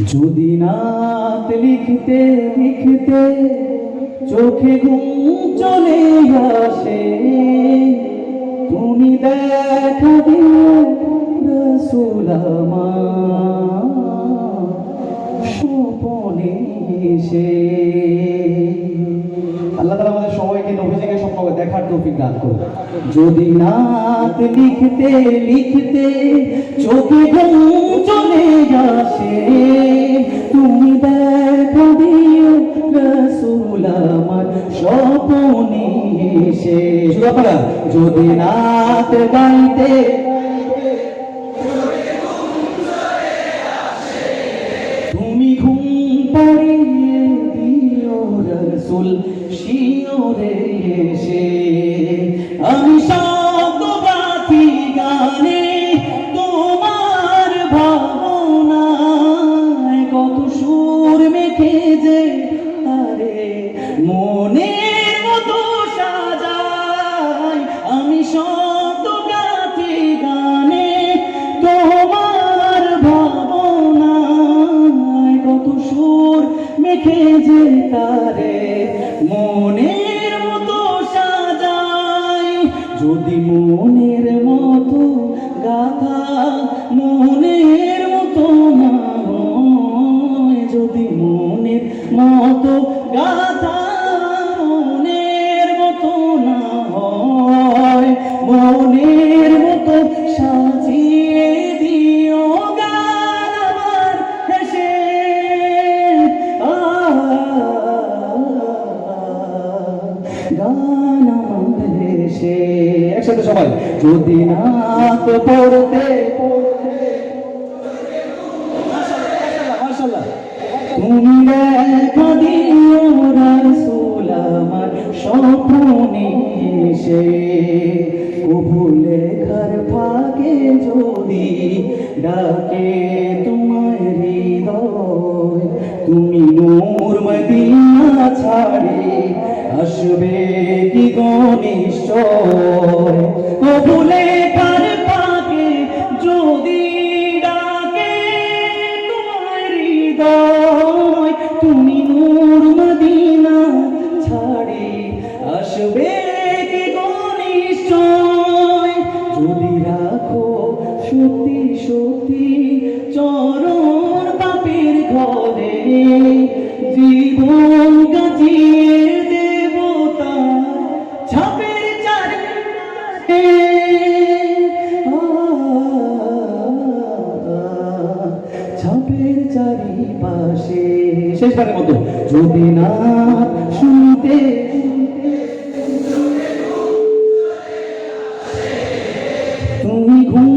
যদি নাত লিখতে লিখতে চোখে ঘুম চলে আসে, তুমি দেখা দিও রাসূল আমার স্বপনে এসে। আল্লাহ তাআলা আমাদের সবাইকে নবীজিকে স্বপ্ন দেখার তৌফিক দান করুন। যদি নাত লিখতে লিখতে চোখে ঘুম চলে আসে, তুমি দেখা দিও রাসূল আমার স্বপনে এসে। শুধু আপনারা যদি নাত গাইতে তুমি ঘুম পাড়িয়ে দিও রাসূল শিওরে এসে। আমি শব্দ বাকি গানে তোমার ভাবনায় কত সুর মেখে যে আরে মনের মতো সাজাই। আমি শব্দ গাছি গানে তোমার ভাবনায় কত সুর মেখে যে তারে মনের মতো সাজাই। যদি মনের মতো গাথা মনের মতো না হয়, যদি মনের মতো গাথা মনের মতো না হয়, মনের মতো সাজিয়ে দিও গান আমার হেসে। গান আমার হেসে। একসাথে সবাই যদি নাত পড়তে তুমি দেখা দিও রাসূল আমার স্বপনে এসে। কবু লেখার ফাঁকে যদি ডাকে তোমার হৃদয়, তুমি নূর মদিনা ছাড়ে আসবে কি নিশ্চয়। কবু লেখার ফাঁকে যদি ডাকে তোমার হৃদয়, তুমি নূর মদিনা ছাড়ে আসবে কি নিশ্চয়। যদি রাখো সত্যি সত্যি চরণ পাপের ঘরে, জীবন কাটিয়ে দেব তার ছাপের চারে। ছাপের চারিপাশে শেষবারের মতো যদি না শুনতে তুমি ঘুম